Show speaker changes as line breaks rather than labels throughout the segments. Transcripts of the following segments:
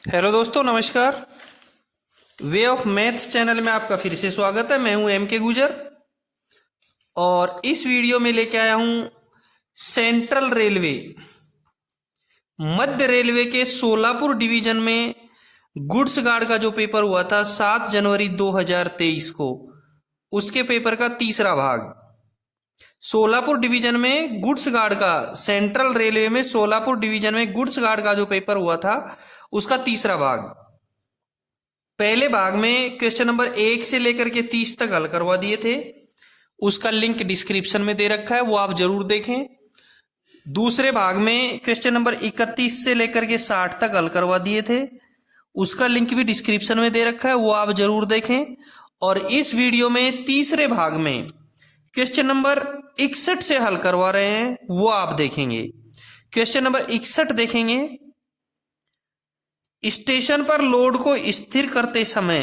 Hello दोस्तों, नमस्कार। Way of maths channel में आपका फिर से स्वागत है। मैं हूं एम के गुजर और इस वीडियो में लेके आया हूं सेंट्रल रेलवे, मध्य रेलवे के सोलापुर डिवीजन में गुड्स गार्ड का जो पेपर हुआ था 7 जनवरी 2023 को, उसके पेपर का तीसरा भाग। सोलापुर डिवीजन में गुड्स गार्ड का, सेंट्रल रेलवे में सोलापुर डिवीजन में गुड्स गार्ड का जो पेपर हुआ था उसका तीसरा भाग। पहले भाग में क्वेश्चन नंबर 1 से लेकर के 30 तक हल करवा दिए थे, उसका लिंक डिस्क्रिप्शन में दे रखा है, वो आप जरूर देखें। दूसरे भाग में क्वेश्चन नंबर 31 से लेकर के 60 तक हल करवा दिए थे, उसका लिंक भी डिस्क्रिप्शन में दे रखा है, वो आप जरूर देखें। और इस वीडियो में तीसरे भाग में क्वेश्चन नंबर 61 से हल करवा रहे हैं, वो आप देखेंगे। क्वेश्चन नंबर 61 देखेंगे। स्टेशन पर लोड को स्थिर करते समय,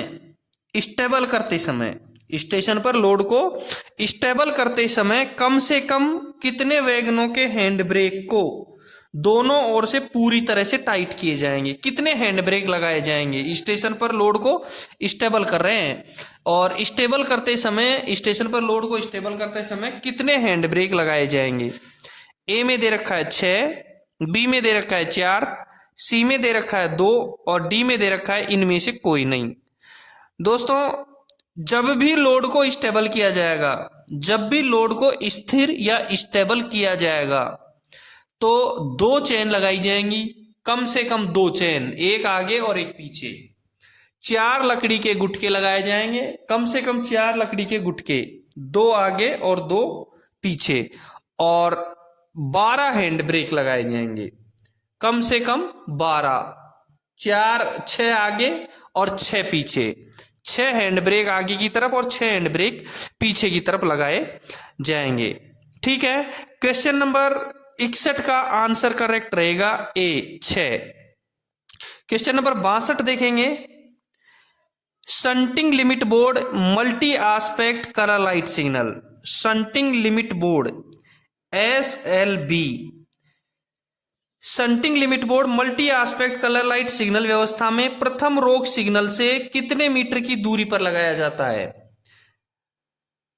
स्टेबल करते समय, स्टेशन पर लोड को स्टेबल करते समय कम से कम कितने वैगनों के हैंड ब्रेक को दोनों ओर से पूरी तरह से टाइट किए जाएंगे? कितने हैंड ब्रेक लगाए जाएंगे? स्टेशन पर लोड को स्टेबल कर रहे हैं और स्टेबल करते समय, स्टेशन पर लोड को स्टेबल करते समय कितने हैंड ब्रेक लगाए जाएंगे? ए में दे रखा है 6, बी में दे रखा है 4, सी में दे रखा है 2 और डी में दे रखा है इनमें से कोई नहीं। दोस्तों, जब भी लोड को स्टेबल किया जाएगा, जब भी लोड को स्थिर या स्टेबल किया जाएगा तो 2 चेन लगाई जाएंगी, कम से कम 2 चेन, एक आगे और एक पीछे। 4 लकड़ी के गुटके लगाए जाएंगे, कम से कम 4 लकड़ी के गुटके, 2 आगे और 2 पीछे। और 12 हैंड ब्रेक लगाए जाएंगे, कम से कम 12, 6 आगे और 6 पीछे। 6 हैंड ब्रेक आगे की तरफ और 6 हैंड ब्रेक पीछे की तरफ लगाए जाएंगे। ठीक है। क्वेश्चन नंबर 61 का आंसर करेक्ट रहेगा ए, 6। क्वेश्चन नंबर 62 देखेंगे। Shunting limit board multi aspect colour light signal, shunting limit board SLB, shunting limit board multi aspect colour light signal व्यवस्था में प्रथम रोक सिग्नल से कितने मीटर की दूरी पर लगाया जाता है?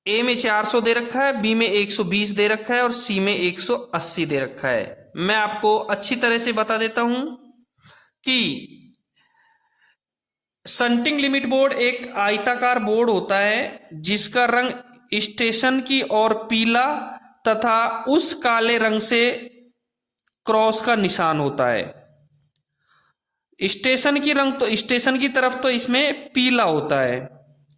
ए में 400 दे रखा है, बी में 120 दे रखा है और सी में 180 दे रखा है। मैं आपको अच्छी तरह से बता देता हूं कि शंटिंग लिमिट बोर्ड एक आयताकार बोर्ड होता है जिसका रंग स्टेशन की ओर पीला तथा उस काले रंग से क्रॉस का निशान होता है। स्टेशन की रंग तो स्टेशन की तरफ तो इसमें पीला होता है,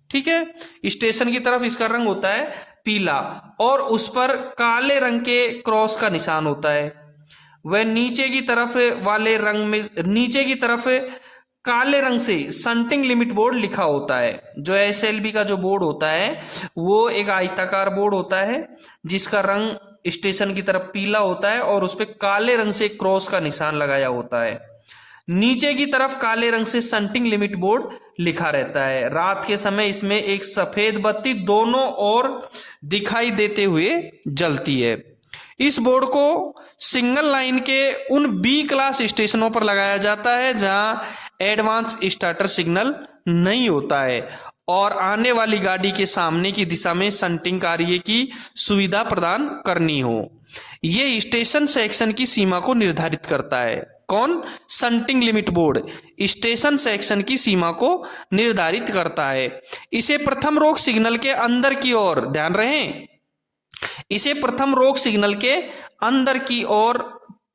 ठीक है, स्टेशन की तरफ इसका रंग होता है पीला और उस पर काले रंग के क्रॉस का निशान होता है। वह नीचे की तरफ वाले रंग में, नीचे की तरफ काले रंग से शंटिंग लिमिट बोर्ड लिखा होता है। जो SLB का जो बोर्ड होता है वो एक आयताकार बोर्ड होता है जिसका रंग स्टेशन की तरफ पीला होता है और उस पर काले रंग से क्रॉस का निशान लगाया होता है। नीचे की तरफ काले रंग से शंटिंग लिमिट बोर्ड लिखा रहता है। रात के समय इसमें एक सफेद बत्ती दोनों ओर दिखाई देते हुए जलती है। इस बोर्ड को सिंगल लाइन के उन B क्लास स्टेशनों पर लगाया जाता है जहां एडवांस स्टार्टर सिग्नल नहीं होता है और आने वाली गाड़ी के सामने की दिशा में शंटिंग कार्य की सुविधा प्रदान करनी हो। यह स्टेशन सेक्शन की सीमा को निर्धारित करता है। कौन? Shunting limit board station section की सीमा को निर्धारित करता है। इसे प्रथम रोक सिग्नल के अंदर की ओर, ध्यान रहे, इसे प्रथम रोक सिग्नल के अंदर की ओर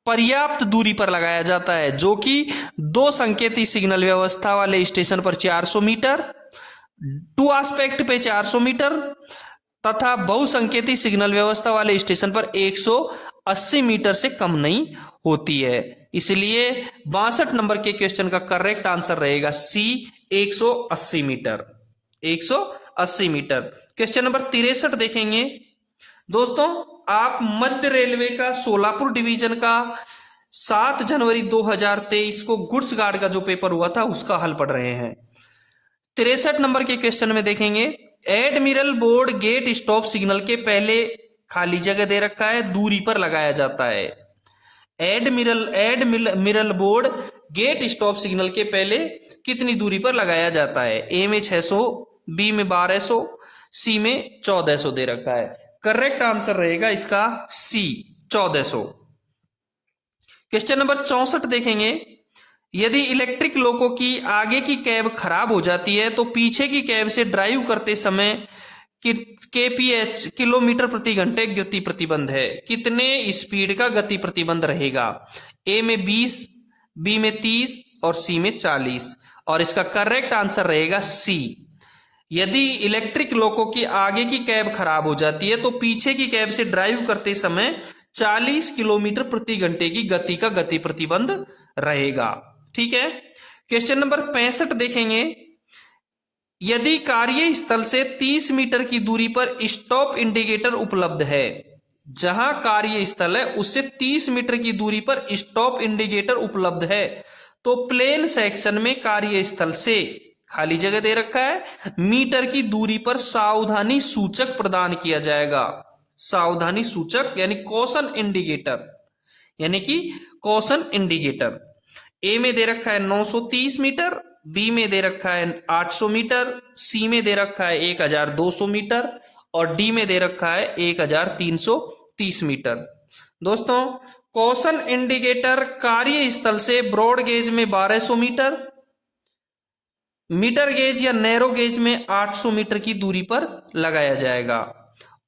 पर्याप्त दूरी पर लगाया जाता है, जो कि 2 संकेती सिग्नल व्यवस्था वाले स्टेशन पर 400 मीटर, 2 एस्पेक्ट पे 400 मीटर तथा बहुसंकेती सिग्नल व्यवस्था वाले स्टेशन पर 180 मीटर से कम नहीं होती है। इसलिए 62 नंबर के क्वेश्चन का करेक्ट आंसर रहेगा सी, 180 मीटर, 180 मीटर। क्वेश्चन नंबर 63 देखेंगे। दोस्तों, आप मध्य रेलवे का सोलापुर डिवीजन का 7 जनवरी 2023 को गुड्स गार्ड का जो पेपर हुआ था उसका हल पढ़ रहे हैं। 63 नंबर के क्वेश्चन में देखेंगे। Admiral board gate stop signal के पहले खाली जगह दे रखा है, दूरी पर लगाया जाता है। Admiral board gate stop signal के पहले कितनी दूरी पर लगाया जाता है? ए में 600, बी में 1200, सी में 1400 दे रखा है। करेक्ट आंसर रहेगा इसका सी, 1400। क्वेश्चन नंबर 64 देखेंगे। यदि इलेक्ट्रिक लोको की आगे की कैब खराब हो जाती है तो पीछे की कैब से ड्राइव करते समय kph किलोमीटर प्रति घंटे गति प्रतिबंध है, कितने स्पीड का गति प्रतिबंध रहेगा? ए में 20, बी में 30 और सी में 40। और इसका करेक्ट आंसर रहेगा सी। यदि इलेक्ट्रिक लोको की आगे की कैब खराब हो जाती है तो पीछे की कैब से ड्राइव करते समय 40 किलोमीटर प्रति घंटे की गति का गति प्रतिबंध रहेगा। ठीक है। क्वेश्चन नंबर 65 देखेंगे। यदि कार्यस्थल से 30 मीटर की दूरी पर स्टॉप इंडिकेटर उपलब्ध है, जहां कार्यस्थल है उससे 30 मीटर की दूरी पर स्टॉप इंडिकेटर उपलब्ध है, तो प्लेन सेक्शन में कार्यस्थल से खाली जगह दे रखा है, मीटर की दूरी पर सावधानी सूचक प्रदान किया जाएगा। सावधानी सूचक यानी कॉशन इंडिकेटर, यानी कि कॉशन इंडिकेटर। ए में दे रखा है 930 मीटर, बी में दे रखा है 800 मीटर, सी में दे रखा है 1200 मीटर और डी में दे रखा है 1330 मीटर। दोस्तों, कॉशन इंडिकेटर कार्यस्थल से ब्रॉड गेज में 1200 मीटर, मीटर गेज या नैरो गेज में 800 मीटर की दूरी पर लगाया जाएगा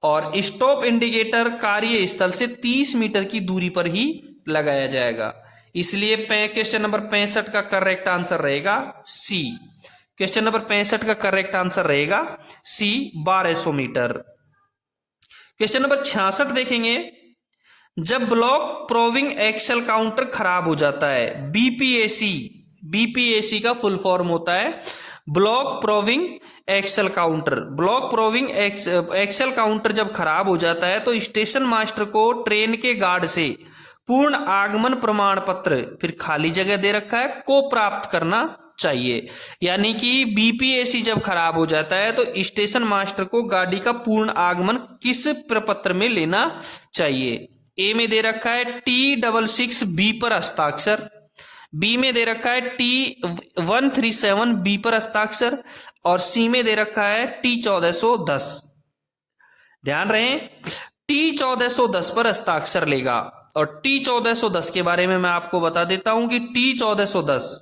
और स्टॉप इंडिकेटर कार्यस्थल से 30 मीटर की दूरी पर ही लगाया जाएगा। इसलिए क्वेश्चन नंबर 65 का करेक्ट आंसर रहेगा सी। क्वेश्चन नंबर 65 का करेक्ट आंसर रहेगा सी, 1200 मीटर। क्वेश्चन नंबर 66 देखेंगे। जब ब्लॉक प्रोविंग एक्सेल काउंटर खराब हो जाता है, बीपीएसी का फुल फॉर्म होता है block proving axle counter. Block proving axle counter जब खराब हो जाता है तो स्टेशन मास्टर को ट्रेन के गार्ड से पूर्ण आगमन प्रमाण पत्र, फिर खाली जगह दे रखा है, को प्राप्त करना चाहिए। यानी कि बीपीएसी जब खराब हो जाता है तो स्टेशन मास्टर को गाड़ी का पूर्ण आगमन किस प्रपत्र में लेना चाहिए? ए में दे रखा है T66B पर हस्ताक्षर, बी में दे रखा है T137B पर हस्ताक्षर और सी में दे रखा है T1410। ध्यान रहे, T1410 पर हस्ताक्षर लेगा। और T1410 के बारे में मैं आपको बता देता हूं कि T1410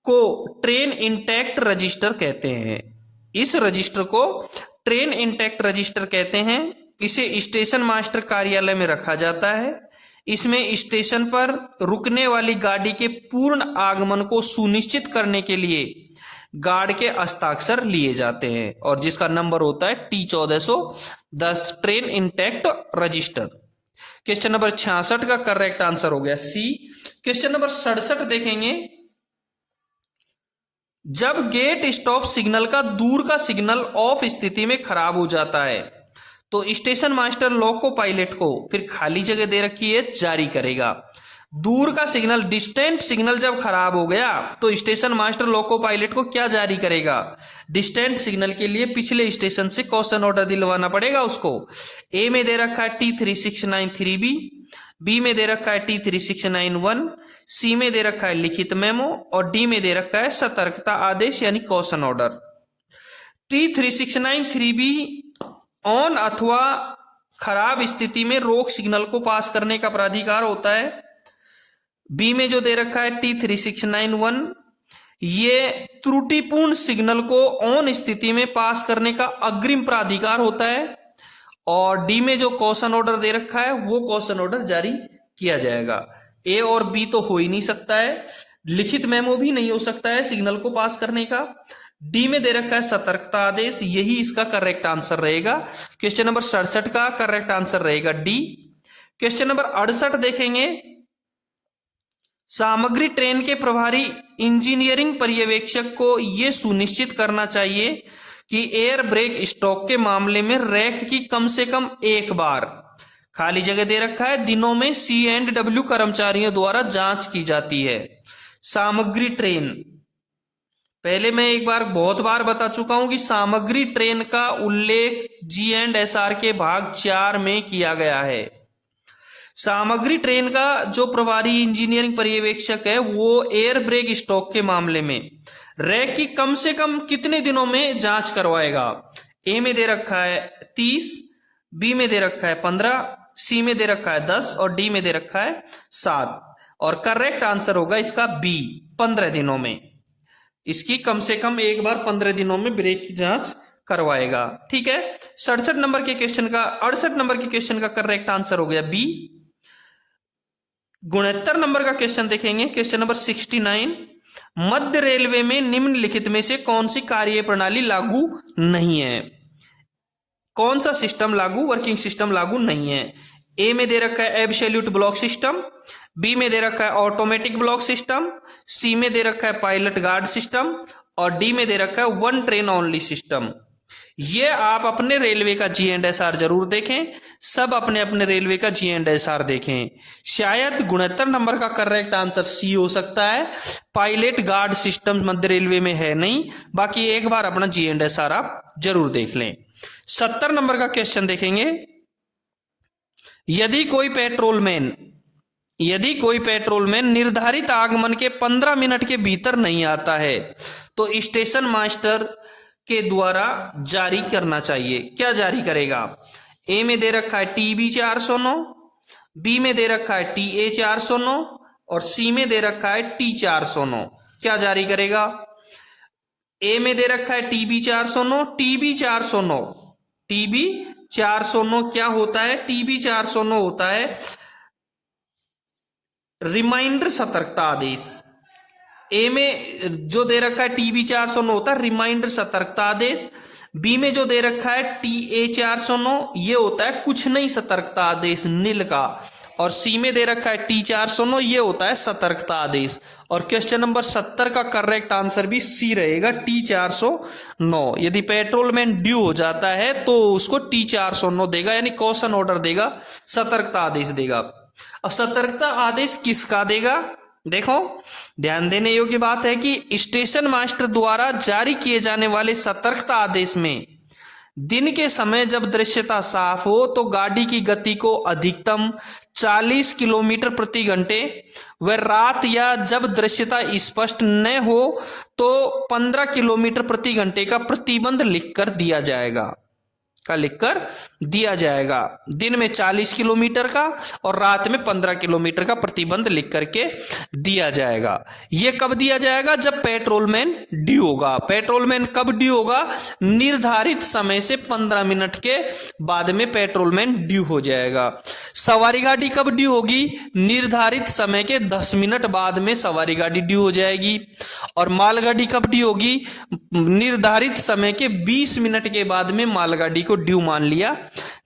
को ट्रेन इंटैक्ट रजिस्टर कहते हैं। इस रजिस्टर को ट्रेन इंटैक्ट रजिस्टर कहते हैं। इसे स्टेशन मास्टर कार्यालय में रखा जाता है। इसमें स्टेशन पर रुकने वाली गाड़ी के पूर्ण आगमन को सुनिश्चित करने के लिए गार्ड के हस्ताक्षर लिए जाते हैं और जिसका नंबर होता है T1410, train intact register. Question number 66 का करेक्ट आंसर हो गया सी। क्वेश्चन नंबर 67 देखेंगे। जब गेट स्टॉप सिग्नल का दूर का सिग्नल ऑफ स्थिति में खराब हो जाता है तो स्टेशन मास्टर लोको पायलट को, फिर खाली जगह दे रखी है, जारी करेगा। दूर का सिग्नल, डिस्टेंट सिग्नल जब खराब हो गया तो स्टेशन मास्टर लोको पायलट को क्या जारी करेगा? डिस्टेंट सिग्नल के लिए पिछले स्टेशन से कॉशन ऑर्डर दिलवाना पड़ेगा उसको। ए में दे रखा है T3693B, बी में दे रखा है T3691, सी में दे रखा है लिखित मेमो और डी में दे रखा है सतर्कता आदेश यानी कॉशन ऑर्डर। T3693B ऑन अथवा खराब स्थिति में रोक सिग्नल को पास करने का प्राधिकार होता है। बी में जो दे रखा है T3691, ये त्रुटिपूर्ण सिग्नल को ऑन स्थिति में पास करने का अग्रिम प्राधिकार होता है। और डी में जो कॉशन ऑर्डर दे रखा है वो कॉशन ऑर्डर जारी किया जाएगा। ए और बी तो हो ही नहीं सकता है, लिखित मेमो भी नहीं हो सकता है सिग्नल को पास करने का। डी में दे रखा है सतर्कता आदेश, यही इसका करेक्ट आंसर रहेगा। क्वेश्चन नंबर 67 का करेक्ट आंसर रहेगा डी। क्वेश्चन नंबर 68 देखेंगे। सामग्री ट्रेन के प्रभारी इंजीनियरिंग पर्यवेक्षक को यह सुनिश्चित करना चाहिए कि एयर ब्रेक स्टॉक के मामले में रैक की कम से कम एक बार, खाली जगह दे रखा है, दिनों में C&W कर्मचारियों द्वारा जांच की जाती है। सामग्री ट्रेन, पहले मैं एक बार बहुत बार बता चुका हूं कि सामग्री ट्रेन का उल्लेख G&SR के भाग 4 में किया गया है। सामग्री ट्रेन का जो प्रभारी इंजीनियरिंग पर्यवेक्षक है वो एयर ब्रेक स्टॉक के मामले में रैक की कम से कम कितने दिनों में जांच करवाएगा। ए में दे रखा है 30, बी में दे रखा है 15, सी में दे रखा है 10 और डी में दे रखा है 7। और करेक्ट आंसर होगा इसका बी, 15 दिनों में। इसकी कम से कम एक बार 15 दिनों में ब्रेक की जांच करवाएगा। ठीक है, 68 नंबर के क्वेश्चन का 68 नंबर के क्वेश्चन का करेक्ट आंसर हो गया बी। 69 नंबर का क्वेश्चन देखेंगे, क्वेश्चन नंबर 69। मध्य रेलवे में निम्नलिखित में से कौन सी कार्य प्रणाली लागू नहीं है। कौन सा सिस्टम लागू, वर्किंग सिस्टम लागू नहीं है। ए में दे रखा है एब्सोल्यूट ब्लॉक सिस्टम, बी में दे रखा है ऑटोमेटिक ब्लॉक सिस्टम, सी में दे रखा है पायलट गार्ड सिस्टम और डी में दे रखा है वन ट्रेन ओनली सिस्टम। ये आप अपने रेलवे का G&SR जरूर देखें, सब अपने अपने रेलवे का G&SR देखें। शायद 69 नंबर का करेक्ट आंसर सी हो सकता है, पायलट गार्ड सिस्टम मध्य रेलवे में है नहीं। बाकी एक बार अपना G&SR आप जरूर देख लें। 70 नंबर का क्वेश्चन देखेंगे। यदि कोई पेट्रोलमैन निर्धारित आगमन के 15 मिनट के भीतर नहीं आता है तो स्टेशन मास्टर के द्वारा जारी करना चाहिए। क्या जारी करेगा। ए में दे रखा है TB 409, बी में दे रखा है TA 409 और सी में दे रखा है T 409। क्या जारी करेगा। ए में दे रखा है TB 409, TB 409 क्या होता है। TB 409 होता है रिमाइंडर सतर्कता आदेश। ए में जो दे रखा है TB 409 होता है रिमाइंडर सतर्कता आदेश। बी में जो दे रखा है TA 409 ये होता है कुछ नहीं सतर्कता आदेश नील का। और सी में दे रखा है T 409 ये होता है सतर्कता आदेश। और क्वेश्चन नंबर 70 का करेक्ट आंसर भी सी रहेगा, T 409। यदि पेट्रोलमैन ड्यू हो जाता है तो उसको T 409 देगा, यानी कॉशन ऑर्डर देगा, सतर्कता आदेश देगा। अब सतर्कता आदेश किसका देगा। देखो ध्यान देने योग्य बात है कि स्टेशन मास्टर द्वारा जारी किए जाने वाले सतर्कता आदेश में दिन के समय जब दृश्यता साफ हो तो गाड़ी की गति को अधिकतम 40 किलोमीटर प्रति घंटे व रात या जब दृश्यता स्पष्ट न हो तो 15 किलोमीटर प्रति घंटे का प्रतिबंध लिखकर दिया जाएगा। दिन में 40 किलोमीटर का और रात में 15 किलोमीटर का प्रतिबंध लिख करके दिया जाएगा। ये कब दिया जाएगा, जब पेट्रोलमैन ड्यू होगा। पेट्रोलमैन कब ड्यू होगा, निर्धारित समय से 15 मिनट के बाद में पेट्रोलमैन ड्यू हो जाएगा। सवारी गाड़ी कब ड्यू होगी, निर्धारित समय के 10 मिनट बाद में सवारी गाड़ी ड्यू हो जाएगी। और मालगाड़ी कब ड्यू होगी, निर्धारित समय के 20 मिनट के बाद में मालगाड़ी को ड्यू मान लिया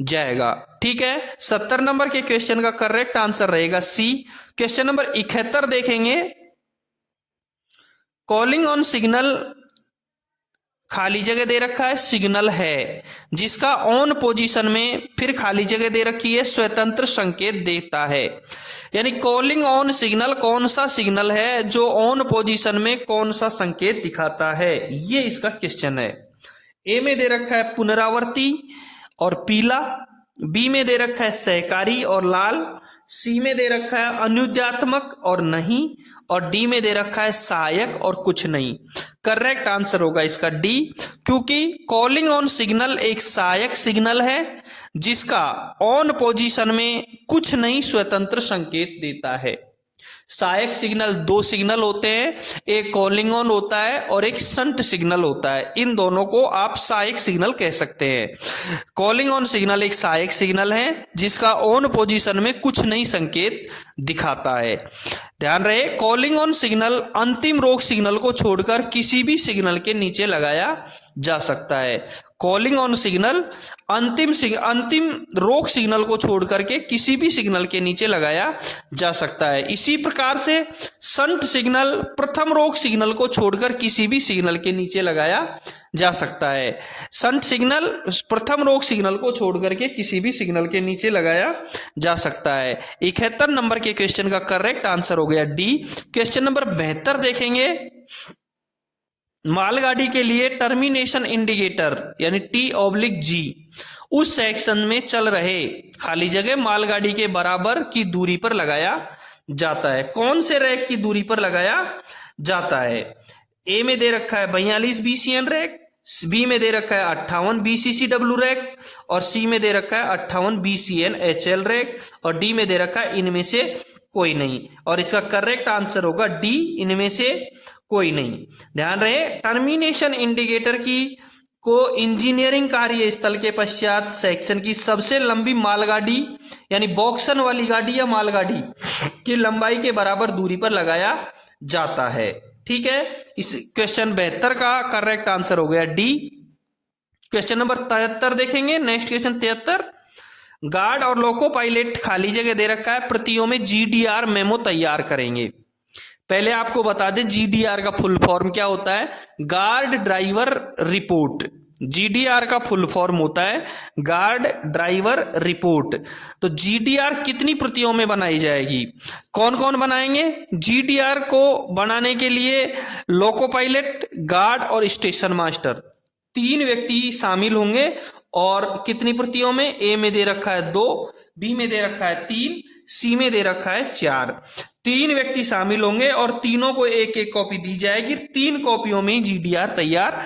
जाएगा। ठीक है, 70 नंबर के क्वेश्चन का करेक्ट आंसर रहेगा सी। क्वेश्चन नंबर 71 देखेंगे। कॉलिंग ऑन सिग्नल खाली जगह दे रखा है सिग्नल है, जिसका ऑन पोजीशन में फिर खाली जगह दे रखी है स्वतंत्र संकेत देता है। यानी कॉलिंग ऑन सिग्नल कौन सा सिग्नल है जो ऑन पोजीशन में कौन सा संकेत दिखाता है, ये इसका क्वेश्चन है। ए में दे रखा है पुनरावर्ती और पीला, बी में दे रखा है सहकारी और लाल, सी में दे रखा है अनुद्यात्मक और नहीं और डी में दे रखा है सहायक और कुछ नहीं। करेक्ट आंसर होगा इसका डी, क्योंकि कॉलिंग ऑन सिग्नल एक सहायक सिग्नल है जिसका ऑन पोजीशन में कुछ नहीं स्वतंत्र संकेत देता है। सहायक सिग्नल 2 सिग्नल होते हैं, एक कॉलिंग ऑन होता है और एक संट सिग्नल होता है। इन दोनों को आप सहायक सिग्नल कह सकते हैं। कॉलिंग ऑन सिग्नल एक सहायक सिग्नल है जिसका ऑन पोजीशन में कुछ नहीं संकेत दिखाता है। ध्यान रहे, कॉलिंग ऑन सिग्नल अंतिम रोक सिग्नल को छोड़कर किसी भी सिग्नल के नीचे लगाया जा सकता है। कॉलिंग ऑन सिग्नल अंतिम रोक सिग्नल को छोड़ करके किसी भी सिग्नल के नीचे लगाया जा सकता है। इसी प्रकार से संट सिग्नल प्रथम रोक सिग्नल को छोड़कर किसी भी सिग्नल के नीचे लगाया जा सकता है। संट सिग्नल प्रथम रोक सिग्नल को छोड़ करके किसी भी सिग्नल के नीचे लगाया जा सकता है। 71 नंबर के क्वेश्चन का करेक्ट आंसर हो गया डी। क्वेश्चन नंबर 72 देखेंगे। मालगाड़ी के लिए टर्मिनेशन इंडिकेटर यानी T/G उस सेक्शन में चल रहे खाली जगह मालगाड़ी के बराबर की दूरी पर लगाया जाता है। कौन से रैक की दूरी पर लगाया जाता है? ए में दे रखा है 42 BCN रैक, बी में दे रखा है 58 BCCW रैक, और सी में दे रखा है 58 BCN HL रैक, और डी में दे रखा है इनमें से कोई नहीं। और इसका करेक्ट आंसर होगा डी, इनमें से कोई नहीं। ध्यान रहे, टर्मिनेशन इंडिकेटर की को इंजीनियरिंग कार्य स्थल के पश्चात सेक्शन की सबसे लंबी मालगाड़ी यानी बॉक्सन वाली गाड़ी या मालगाड़ी की लंबाई के बराबर दूरी पर लगाया जाता है। ठीक है, इस क्वेश्चन 72 का करेक्ट आंसर हो गया डी। क्वेश्चन नंबर 73 देखेंगे। नेक्स्ट क्वेश्चन 73, गार्ड और लोको पायलट खाली जगह दे रखा है, प्रतियों में GDR मेमो तैयार करेंगे। पहले आपको बता दें GDR का फुल फॉर्म क्या होता है, गार्ड ड्राइवर रिपोर्ट। GDR का फुल फॉर्म होता है गार्ड ड्राइवर रिपोर्ट। तो GDR कितनी प्रतियों में बनाई जाएगी? कौन कौन बनाएंगे? GDR को बनाने के लिए लोको पायलट, गार्ड और स्टेशन मास्टर 3 व्यक्ति शामिल होंगे। और कितनी प्रतियों में? ए में दे रखा है 2, बी में दे रखा है 3, सी में दे रखा है 4। 3 व्यक्ति शामिल होंगे और तीनों को एक एक कॉपी दी जाएगी। 3 कॉपियों में GDR तैयार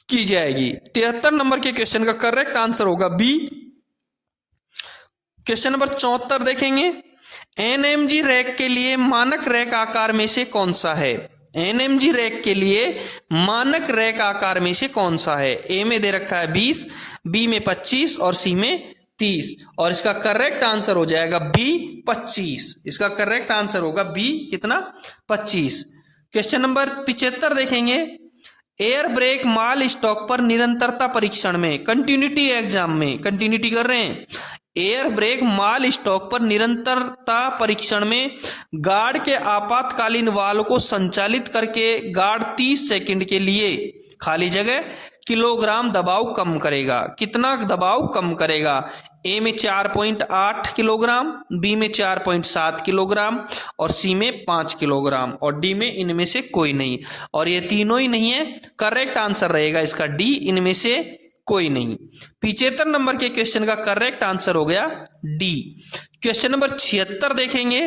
की जाएगी। 73 नंबर के क्वेश्चन का करेक्ट आंसर होगा बी। क्वेश्चन नंबर 74 देखेंगे। NMG रैक के लिए मानक रैक आकार में से कौन सा है? NMG रैक के लिए मानक रैक आकार में से कौन सा है? ए में दे रखा है 20, बी में 25 और सी में 30। और इसका करेक्ट आंसर हो जाएगा बी 25। इसका करेक्ट आंसर होगा बी कितना? 25। क्वेश्चन नंबर 75 देखेंगे। एयर ब्रेक माल स्टॉक पर निरंतरता परीक्षण में, कंटिन्यूटी एग्जाम में, कंटिन्यूटी कर रहे हैं, एयर ब्रेक माल स्टॉक पर निरंतरता परीक्षण में गार्ड के आपातकालीन वाल्व को संचालित करके गार्ड 30 सेकंड के लिए खाली जगह किलोग्राम दबाव कम करेगा। कितना दबाव कम करेगा? ए में 4.8 किलोग्राम, बी में 4.7 किलोग्राम और सी में 5 किलोग्राम और डी में इनमें से कोई नहीं। और ये तीनों ही नहीं है, करेक्ट आंसर रहेगा इसका डी, इनमें से कोई नहीं। 75 नंबर के क्वेश्चन का करेक्ट आंसर हो गया डी। क्वेश्चन नंबर 76 देखेंगे।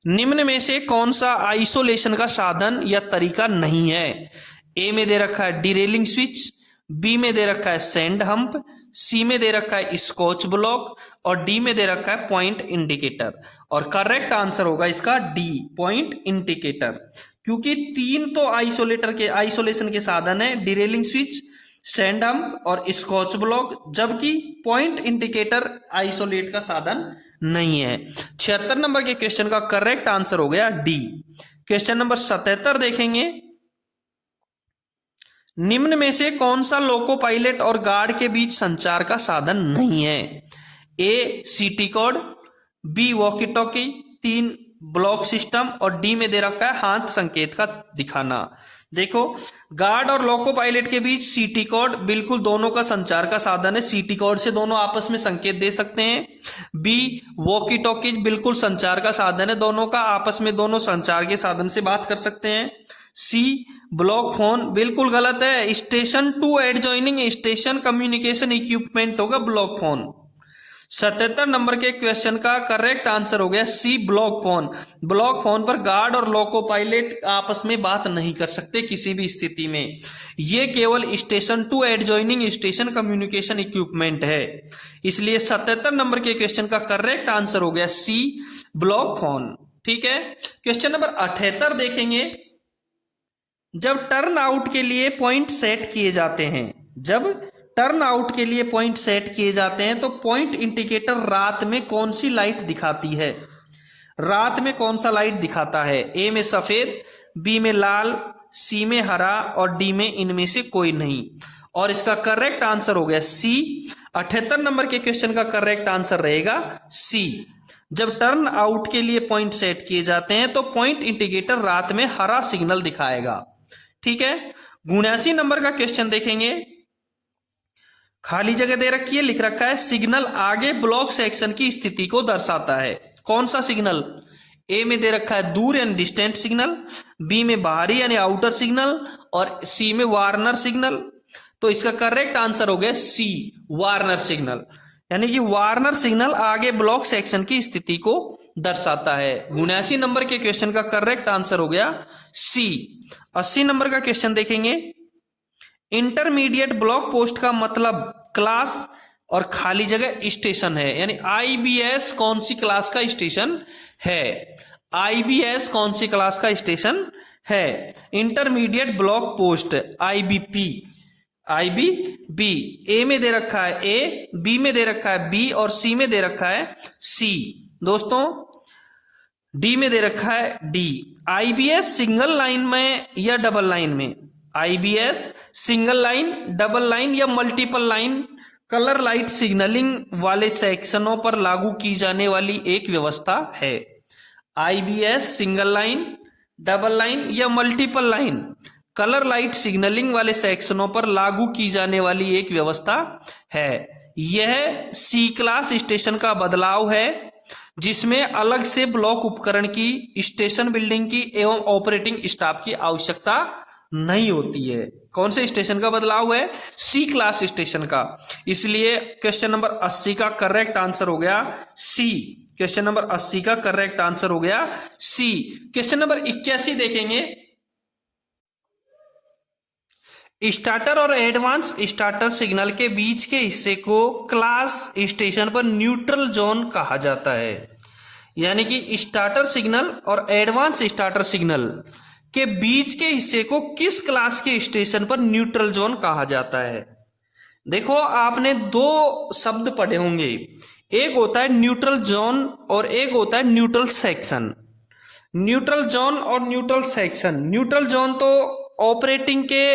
निम्न में से कौन सा आइसोलेशन का साधन या तरीका नहीं है? ए में दे रखा है डीरेलिंग स्विच, बी में दे रखा है सैंड हम्प, सी में दे रखा है स्कॉच ब्लॉक और डी में दे रखा है पॉइंट इंडिकेटर। और करेक्ट आंसर होगा इसका डी, पॉइंट इंडिकेटर, क्योंकि 3 तो आइसोलेशन के साधन है, डीरेलिंग स्विच, सैंड हम्प और स्कॉच ब्लॉक, जबकि पॉइंट इंडिकेटर आइसोलेट का साधन नहीं है। 76 नंबर के क्वेश्चन का करेक्ट आंसर हो गया डी। क्वेश्चन नंबर 77 देखेंगे। निम्न में से कौन सा लोको पायलट और गार्ड के बीच संचार का साधन नहीं है? A CT code, B walkie talkie, 3 block system और डी में दे रखा है हाथ संकेत का दिखाना। देखो, गार्ड और लोको पायलट के बीच सीटी कोड बिल्कुल दोनों का संचार का साधन है, सीटी कोड से दोनों आपस में संकेत दे सकते हैं। बी वॉकी टॉकी बिल्कुल संचार का साधन है, दोनों का आपस में दोनों संचार के साधन से बात कर सकते हैं। सी ब्लॉक फोन बिल्कुल गलत है, station to adjoining station communication equipment होगा ब्लॉक फोन। 77 नंबर के क्वेश्चन का करेक्ट आंसर हो गया C block phone. Block phone पर गार्ड और लोको पायलट आपस में बात नहीं कर सकते किसी भी स्थिति में, ये केवल station to adjoining station communication equipment है। इसलिए 77 नंबर के क्वेश्चन का करेक्ट आंसर हो गया सी ब्लॉक फोन। ठीक है, क्वेश्चन नंबर 78 देखेंगे। जब टर्न आउट के लिए पॉइंट सेट किए जाते हैं, जब टर्न आउट के लिए पॉइंट सेट किए जाते हैं तो पॉइंट इंडिकेटर रात में कौन सी लाइट दिखाती है? रात में कौन सा लाइट दिखाता है? ए में सफेद, बी में लाल, सी में हरा और डी में इनमें से कोई नहीं। और इसका करेक्ट आंसर हो गया सी। 78 नंबर के क्वेश्चन का करेक्ट आंसर रहेगा सी। जब टर्न आउट के लिए पॉइंट सेट किए जाते हैं तो पॉइंट इंडिकेटर रात में हरा सिग्नल दिखाएगा। ठीक है, 79 नंबर का क्वेश्चन देखेंगे। खाली जगह दे रखी है, लिख रखा है सिग्नल आगे ब्लॉक सेक्शन की स्थिति को दर्शाता है। कौन सा सिग्नल? ए में दे रखा है दूर यानी डिस्टेंट सिग्नल, बी में बाहरी यानी आउटर सिग्नल और सी में वार्नर सिग्नल। तो इसका करेक्ट आंसर हो गया सी, वार्नर सिग्नल। यानी कि वार्नर सिग्नल आगे ब्लॉक सेक्शन की स्थिति को दर्शाता है। 79 नंबर के क्वेश्चन का करेक्ट आंसर हो गया सी। 80 नंबर का क्वेश्चन देखेंगे। इंटरमीडिएट ब्लॉक पोस्ट का मतलब क्लास और खाली जगह स्टेशन है। यानी आईबीएस कौन सी क्लास का स्टेशन है? आईबीएस कौन सी क्लास का स्टेशन है? Intermediate block post, IBP, IBB. A में दे रखा है ए, बी में दे रखा है बी और सी में दे रखा है सी। दोस्तों डी में दे रखा है डी। आईबीएस सिंगल लाइन में या डबल लाइन में? IBS single line, double line या multiple line colour light signalling वाले सेक्शनों पर लागू की जाने वाली एक व्यवस्था है। IBS single line, double line या multiple line colour light signalling वाले सेक्शनों पर लागू की जाने वाली एक व्यवस्था है। यह सी क्लास स्टेशन का बदलाव है जिसमें अलग से ब्लॉक उपकरण की, स्टेशन बिल्डिंग की एवं ऑपरेटिंग स्टाफ की आवश्यकता नहीं होती है। कौन से स्टेशन का बदलाव है? सी क्लास स्टेशन का। इसलिए क्वेश्चन नंबर 80 का करेक्ट आंसर हो गया सी। क्वेश्चन नंबर 80 का करेक्ट आंसर हो गया सी। क्वेश्चन नंबर 81 देखेंगे। स्टार्टर और एडवांस स्टार्टर सिग्नल के बीच के हिस्से को क्लास स्टेशन पर न्यूट्रल जोन कहा जाता है। यानी कि स्टार्टर सिग्नल और एडवांस स्टार्टर सिग्नल के बीच के हिस्से को किस क्लास के स्टेशन पर न्यूट्रल जोन कहा जाता है? देखो आपने दो शब्द पढ़े होंगे, एक होता है न्यूट्रल जोन और एक होता है न्यूट्रल सेक्शन। न्यूट्रल जोन और न्यूट्रल सेक्शन, न्यूट्रल जोन तो ऑपरेटिंग के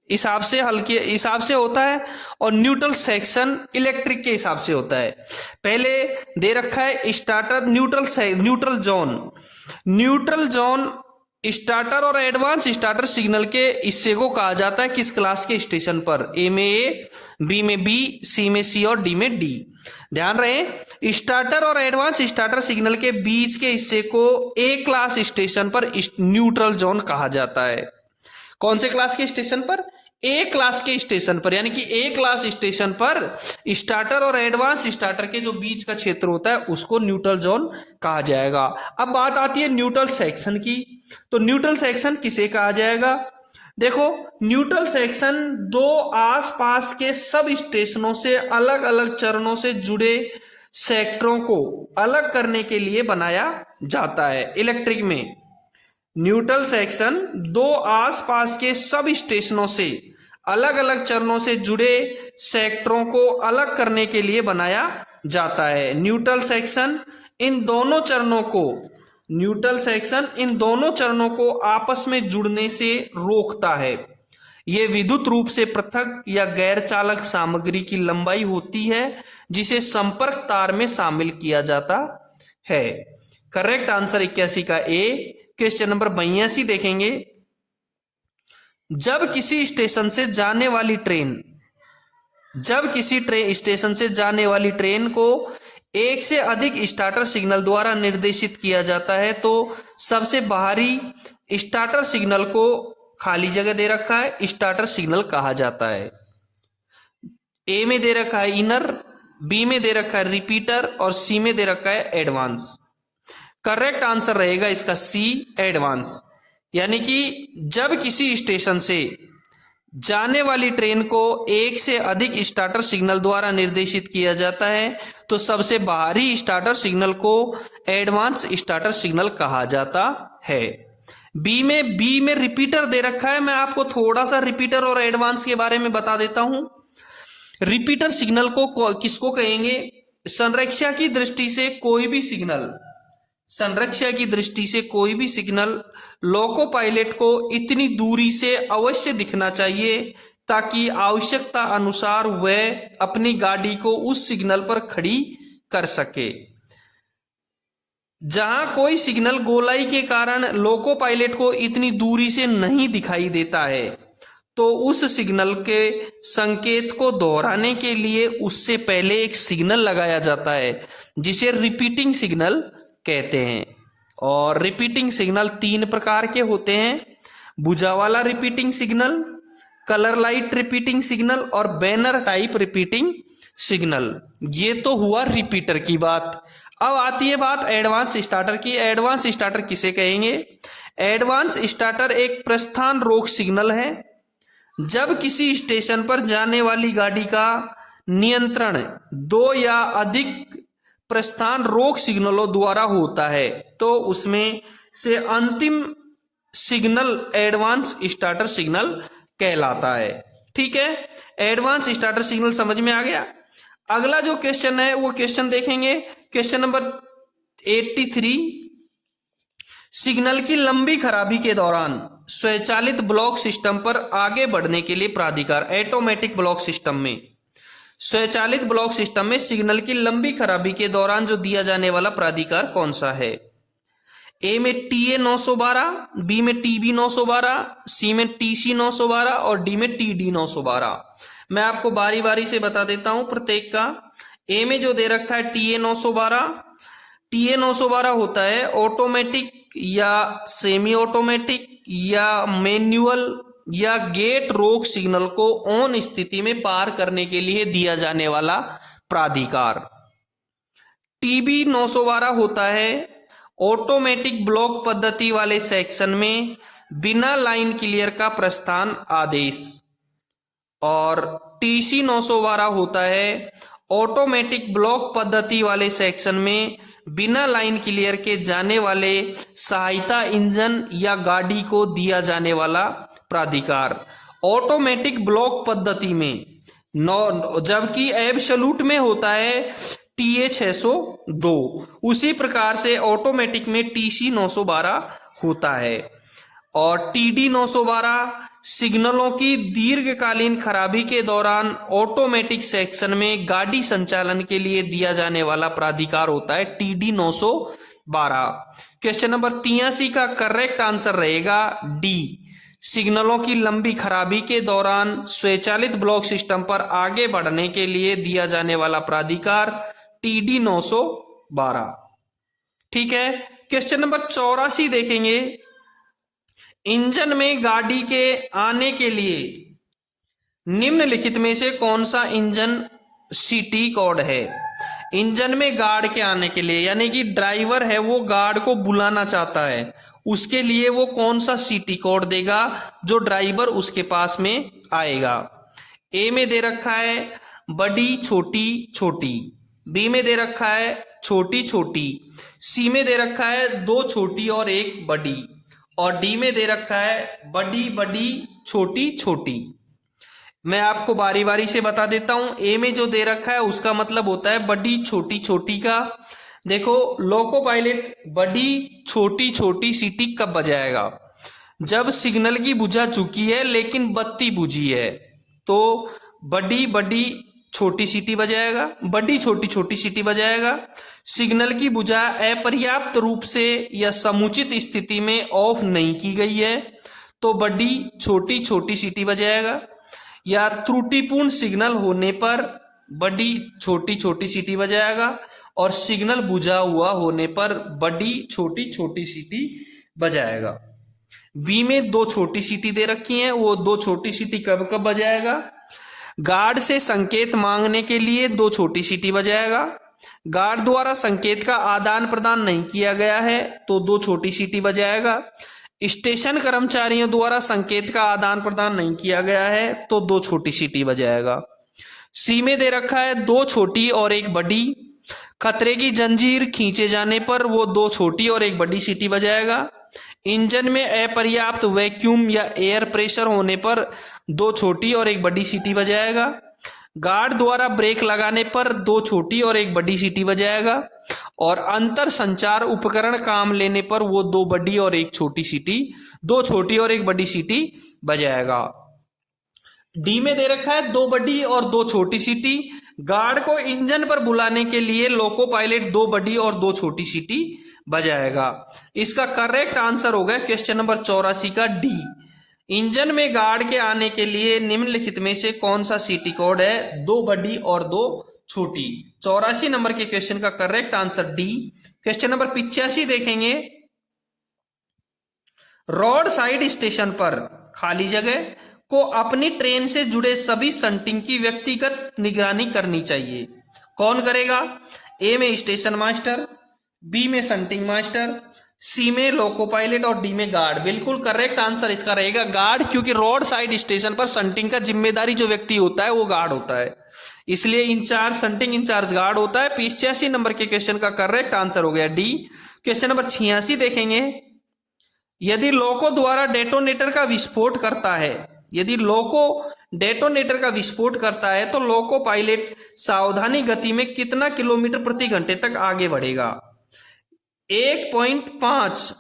हिसाब से, हल्के हिसाब से होता है और न्यूट्रल सेक्शन इलेक्ट्रिक के हिसाब से होता है। पहले दे रखा है starter, neutral zone. Neutral zone starter और एडवांस स्टार्टर सिग्नल के हिस्से को कहा जाता है किस क्लास के स्टेशन पर? ए में ए, बी में बी, सी में सी और डी में डी। ध्यान रहे, स्टार्टर और एडवांस स्टार्टर सिग्नल के बीच के हिस्से को ए क्लास स्टेशन पर न्यूट्रल जोन कहा जाता है। कौन से क्लास के स्टेशन पर? ए क्लास के स्टेशन पर। यानी कि ए क्लास स्टेशन पर स्टार्टर और एडवांस स्टार्टर के जो बीच का क्षेत्र होता है उसको न्यूट्रल जोन कहा जाएगा। अब बात आती है न्यूट्रल सेक्शन की। तो न्यूट्रल सेक्शन किसे कहा जाएगा? देखो, न्यूट्रल सेक्शन दो आसपास के सब स्टेशनों से अलग अलग चरणों से जुड़े सेक्टरों को अलग करने के लिए बनाया जाता है। इलेक्ट्रिक में न्यूट्रल सेक्शन दो आसपास के सब स्टेशनों से अलग अलग चरणों से जुड़े सेक्टरों को अलग करने के लिए बनाया जाता है। न्यूट्रल सेक्शन इन दोनों चरणों को आपस में जुड़ने से रोकता है। यह विद्युत रूप से पृथक या गैर चालक सामग्री की लंबाई होती है जिसे संपर्क तार में शामिल किया जाता है। करेक्ट आंसर 81 का ए। क्वेश्चन नंबर 82 देखेंगे। जब किसी स्टेशन से जाने वाली ट्रेन को एक से अधिक स्टार्टर सिग्नल द्वारा निर्देशित किया जाता है तो सबसे बाहरी स्टार्टर सिग्नल को, खाली जगह दे रखा है, स्टार्टर सिग्नल कहा जाता है। ए में दे रखा है इनर, बी में दे रखा है रिपीटर और सी में दे रखा है एडवांस। करेक्ट आंसर रहेगा इसका सी, एडवांस। यानी कि जब किसी स्टेशन से जाने वाली ट्रेन को एक से अधिक स्टार्टर सिग्नल द्वारा निर्देशित किया जाता है तो सबसे बाहरी स्टार्टर सिग्नल को एडवांस स्टार्टर सिग्नल कहा जाता है। बी में रिपीटर दे रखा है। मैं आपको थोड़ा सा रिपीटर और एडवांस के बारे में बता देता हूं। रिपीटर सिग्नल को किसको कहेंगे? संरक्षा की दृष्टि से कोई भी सिग्नल लोको पायलट को इतनी दूरी से अवश्य दिखना चाहिए ताकि आवश्यकता अनुसार वह अपनी गाड़ी को उस सिग्नल पर खड़ी कर सके। जहां कोई सिग्नल गोलाई के कारण लोको पायलट को इतनी दूरी से नहीं दिखाई देता है तो उस सिग्नल के संकेत को दोहराने के लिए उससे पहले एक सिग्नल लगाया जाता है जिसे रिपीटिंग सिग्नल कहते हैं। और रिपीटिंग सिग्नल 3 प्रकार के होते हैं: भुजा वाला repeating signal, colour light repeating signal और बैनर टाइप रिपीटिंग सिग्नल। ये तो हुआ रिपीटर की बात। अब आती है बात एडवांस स्टार्टर की। एडवांस स्टार्टर किसे कहेंगे? एडवांस स्टार्टर एक प्रस्थान रोक सिग्नल है। जब किसी स्टेशन पर जाने वाली गाड़ी का नियंत्रण दो या अधिक प्रस्थान रोक सिग्नलों द्वारा होता है तो उसमें से अंतिम सिग्नल एडवांस स्टार्टर सिग्नल कहलाता है। ठीक है, एडवांस स्टार्टर सिग्नल समझ में आ गया। अगला जो क्वेश्चन है वो क्वेश्चन देखेंगे, क्वेश्चन नंबर 83। सिग्नल की लंबी खराबी के दौरान स्वचालित ब्लॉक सिस्टम पर आगे बढ़ने के लिए प्राधिकार। ऑटोमेटिक ब्लॉक सिस्टम में, स्वचालित ब्लॉक सिस्टम में सिग्नल की लंबी खराबी के दौरान जो दिया जाने वाला प्राधिकार कौन सा है? ए में टीए 912, बी में टीबी 912, सी में टीसी 912 और डी में टीडी 912। मैं आपको बारी बारी से बता देता हूं प्रत्येक का। ए में जो दे रखा है टीए 912, टीए 912 होता है ऑटोमेटिक या सेमी ऑटोमेटिक या मैन्युअल या गेट रोक सिग्नल को ऑन स्थिति में पार करने के लिए दिया जाने वाला प्राधिकार। टीबी 912 होता है ऑटोमेटिक ब्लॉक पद्धति वाले सेक्शन में बिना लाइन क्लियर का प्रस्थान आदेश। और टीसी 912 होता है ऑटोमेटिक ब्लॉक पद्धति वाले सेक्शन में बिना लाइन क्लियर के जाने वाले सहायता इंजन या गाड़ी को दिया जाने वाला प्राधिकार। ऑटोमेटिक ब्लॉक पद्धति में जबकि एब्सोल्यूट में होता है टीए 602, उसी प्रकार से ऑटोमेटिक में टीसी 912 होता है। और टीडी 912 सिग्नलों की दीर्घकालीन खराबी के दौरान ऑटोमेटिक सेक्शन में गाड़ी संचालन के लिए दिया जाने वाला प्राधिकार होता है टीडी 912। क्वेश्चन नंबर 83 का करेक्ट आंसर रहेगा डी। सिग्नलों की लंबी खराबी के दौरान स्वचालित ब्लॉक सिस्टम पर आगे बढ़ने के लिए दिया जाने वाला प्राधिकार टीडी 912। ठीक है, क्वेश्चन नंबर 84 देखेंगे। इंजन में गाड़ी के आने के लिए निम्नलिखित में से कौन सा इंजन सीटी कोड है? इंजन में गार्ड के आने के लिए, यानी कि ड्राइवर है वो गार्ड को बुलाना चाहता है, उसके लिए वो कौन सा सीटी कोड देगा जो ड्राइवर उसके पास में आएगा? ए में दे रखा है बड़ी छोटी छोटी, बी में दे रखा है छोटी छोटी, सी में दे रखा है दो छोटी और एक बड़ी, और डी में दे रखा है बड़ी बड़ी छोटी छोटी। मैं आपको बारी बारी से बता देता हूं। ए में जो दे रखा है उसका मतलब होता है बड़ी छोटी छोटी का। देखो, लोको पायलट बड़ी छोटी छोटी सीटी कब बजाएगा? जब सिग्नल की बुझा चुकी है लेकिन बत्ती बुझी है तो बड़ी बड़ी छोटी सीटी बजाएगा, बड़ी छोटी छोटी सीटी बजाएगा। सिग्नल की बुझा अपर्याप्त रूप से या समुचित स्थिति में ऑफ नहीं की गई है तो बड़ी छोटी छोटी सीटी बजाएगा, या त्रुटिपूर्ण सिग्नल होने पर बड़ी छोटी छोटी सीटी बजाएगा, और सिग्नल बुझा हुआ होने पर बड़ी छोटी छोटी सीटी बजाएगा। बी में दो छोटी सीटी दे रखी हैं, वो दो छोटी सीटी कब कब बजाएगा? गार्ड से संकेत मांगने के लिए दो छोटी सीटी बजाएगा। गार्ड द्वारा संकेत का आदान प्रदान नहीं किया गया है तो दो छोटी सीटी बजाएगा। स्टेशन कर्मचारियों द्वारा संकेत का आदान प्रदान नहीं किया गया है तो दो छोटी सीटी बजाएगा। सी में दे रखा है दो छोटी और एक बड़ी। खतरे की जंजीर खींचे जाने पर वो दो छोटी और एक बड़ी सीटी बजाएगा। इंजन में अपर्याप्त वैक्यूम या एयर प्रेशर होने पर दो छोटी और एक बड़ी सीटी बजाएगा। गार्ड द्वारा ब्रेक लगाने पर दो छोटी और एक बड़ी सीटी बजाएगा। और अंतर संचार उपकरण काम लेने पर वो दो बड़ी और एक छोटी सीटी, दो छोटी और एक बड़ी सीटी बजाएगा। डी में दे रखा है दो बड़ी और दो छोटी सीटी। गार्ड को इंजन पर बुलाने के लिए लोको पायलट दो बड़ी और दो छोटी सीटी बजाएगा। इसका करेक्ट आंसर होगा क्वेश्चन नंबर 84 का डी। इंजन में गार्ड के आने के लिए निम्नलिखित में से कौन सा सीटी कोड है? दो बड़ी और दो छोटी। 84 नंबर के क्वेश्चन का correct answer D. Question number 85 देखेंगे। रोड साइड स्टेशन पर खाली जगह को अपनी ट्रेन से जुड़े सभी शंटिंग की व्यक्तिगत निगरानी करनी चाहिए। कौन करेगा? ए में स्टेशन मास्टर, बी में शंटिंग मास्टर, सी में लोको पायलट और डी में गार्ड। बिल्कुल करेक्ट आंसर इसका रहेगा गार्ड, क्योंकि रोड साइड स्टेशन पर शंटिंग का जिम्मेदारी जो व्यक्ति होता है वो गार्ड होता है, इसलिए इंचार्ज शंटिंग इंचार्ज गार्ड होता है। 85 नंबर के क्वेश्चन का करेक्ट आंसर हो गया डी। क्वेश्चन नंबर 86 देखेंगे। यदि लोको द्वारा डेटोनेटर का विस्फोट करता है, यदि लोको डेटोनेटर का विस्फोट करता है तो लोको पायलट सावधानी गति में कितना किलोमीटर प्रति घंटे तक आगे बढ़ेगा? 1.5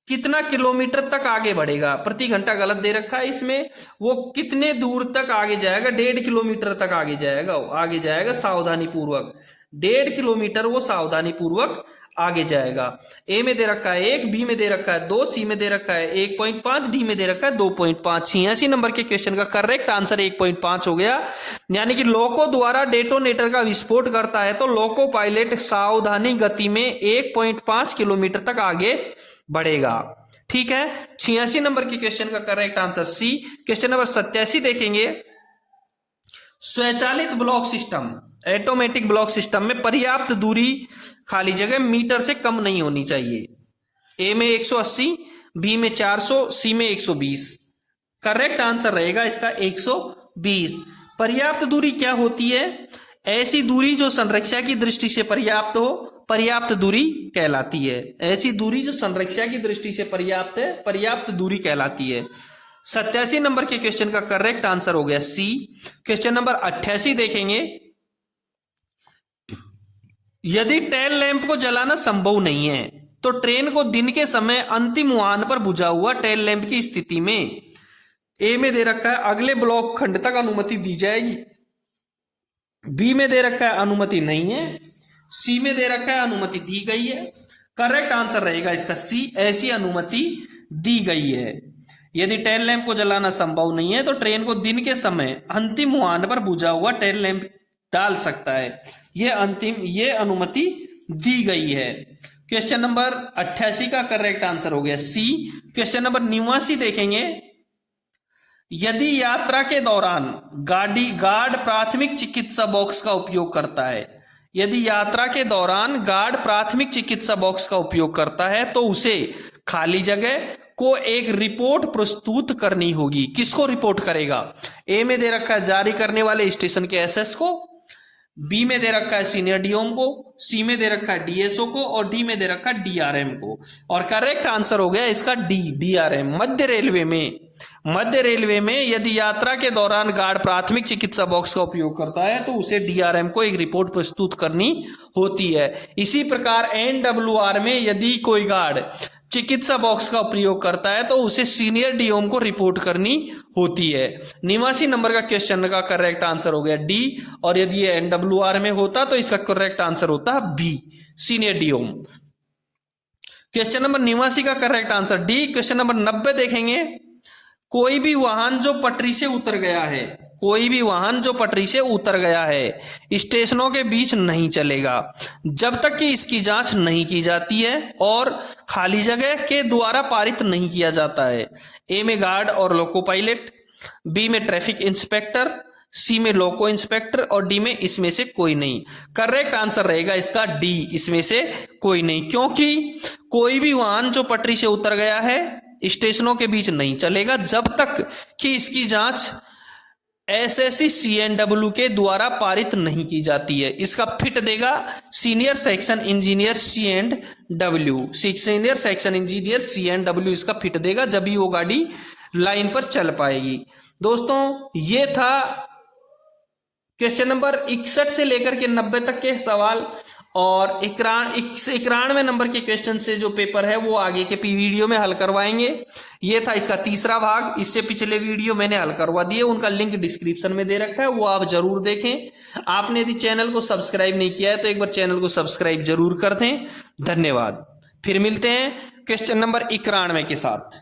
कितना किलोमीटर तक आगे बढ़ेगा? प्रति घंटा गलत दे रखा है इसमें, वो कितने दूर तक आगे जाएगा? 1.5 किलोमीटर तक आगे जाएगा सावधानी पूर्वक। 1.5 किलोमीटर वो सावधानी पूर्वक आगे जाएगा। ए में दे रखा है 1, बी में दे रखा है 2, सी में दे रखा है 1.5, डी में दे रखा है 2.5। 86 नंबर के क्वेश्चन का करेक्ट आंसर 1.5 हो गया। यानी कि लोको द्वारा डेटोनेटर का विस्फोट करता है तो लोको पायलट सावधानी गति में 1.5 किलोमीटर तक आगे बढ़ेगा। ठीक है, 86 नंबर के क्वेश्चन का correct answer C. Question number 87 देखेंगे। स्वचालित block system, automatic block system में पर्याप्त दूरी खाली जगह मीटर से कम नहीं होनी चाहिए। ए में 180, बी में 400, सी में 120। करेक्ट आंसर रहेगा इसका 120। पर्याप्त दूरी क्या होती है? ऐसी दूरी जो संरक्षा की दृष्टि से पर्याप्त हो, पर्याप्त दूरी कहलाती है। ऐसी दूरी जो संरक्षा की दृष्टि से पर्याप्त है, पर्याप्त दूरी कहलाती है। 87 नंबर के क्वेश्चन का करेक्ट आंसर हो गया सी। क्वेश्चन नंबर 88 देखेंगे। यदि टेल लैंप को जलाना संभव नहीं है तो ट्रेन को दिन के समय अंतिम वाहन पर बुझा हुआ टेल लैंप की स्थिति में ए में दे रखा है अगले ब्लॉक खंड तक अनुमति दी जाएगी, बी में दे रखा है अनुमति नहीं है, सी में दे रखा है अनुमति दी गई है। करेक्ट आंसर रहेगा इसका सी, ऐसी अनुमति दी गई है। यदि टेल लैंप को जलाना संभव नहीं है तो ट्रेन को दिन के समय अंतिम वाहन पर बुझा हुआ टेल लैंप डाल सकता है, ये अनुमति दी गई है। क्वेश्चन नंबर 88 का करेक्ट आंसर हो गया सी। क्वेश्चन नंबर 89 देखेंगे। यदि यात्रा के दौरान गार्ड प्राथमिक चिकित्सा बॉक्स का उपयोग करता है, यदि यात्रा के दौरान गार्ड प्राथमिक चिकित्सा बॉक्स का उपयोग करता है तो उसे खाली जगह को एक रिपोर्ट प्रस्तुत करनी होगी। किसको रिपोर्ट करेगा? ए में दे रखा है जारी करने वाले स्टेशन के एसएस को, बी में दे रखा है सीनियर डीओम को, सी में दे रखा है डीएसओ को और डी में दे रखा है डीआरएम को। और करेक्ट आंसर हो गया इसका डी, डीआरएम। मध्य रेलवे में यदि यात्रा के दौरान गार्ड प्राथमिक चिकित्सा बॉक्स का उपयोग करता है तो उसे डीआरएम को एक रिपोर्ट प्रस्तुत करनी होती है। इसी प्रकार एनडब्ल्यूआर में यदि कोई गार्ड चिकित्सा बॉक्स का प्रयोग करता है तो उसे सीनियर डीओम को रिपोर्ट करनी होती है। 89 नंबर का क्वेश्चन का करेक्ट आंसर हो गया डी, और यदि ये एनडब्ल्यूआर में होता तो इसका करेक्ट आंसर होता बी, सीनियर डीओम। क्वेश्चन नंबर 89 का correct answer D. Question number 90 देखेंगे। कोई भी वाहन जो पटरी से उतर गया है, स्टेशनों के बीच नहीं चलेगा जब तक कि इसकी जांच नहीं की जाती है और खाली जगह के द्वारा पारित नहीं किया जाता है। ए में गार्ड और लोको पायलट, बी में ट्रैफिक इंस्पेक्टर, सी में लोको इंस्पेक्टर और डी में इसमें से कोई नहीं। करेक्ट आंसर रहेगा इसका डी, इसमें से कोई नहीं, क्योंकि कोई भी वाहन जो पटरी से उतर गया है स्टेशनों के बीच नहीं चलेगा जब तक कि इसकी जांच एसएससी सीएनडब्ल्यू के द्वारा पारित नहीं की जाती है। इसका फिट देगा senior section engineer CNW, senior section engineer CNW इसका फिट देगा, जब ही वो गाड़ी लाइन पर चल पाएगी। दोस्तों ये था क्वेश्चन नंबर 61 से लेकर के 90 तक के सवाल, और 91 नंबर के क्वेश्चन से जो पेपर है वो आगे के वीडियो में हल करवाएंगे। ये था इसका तीसरा भाग। इससे पिछले वीडियो मैंने हल करवा दिए, उनका लिंक डिस्क्रिप्शन में दे रखा है, वो आप जरूर देखें। आपने यदि चैनल को सब्सक्राइब नहीं किया है तो एक बार चैनल को सब्सक्राइब जरूर कर दें। धन्यवाद। फिर मिलते हैं क्वेश्चन नंबर 91 के साथ।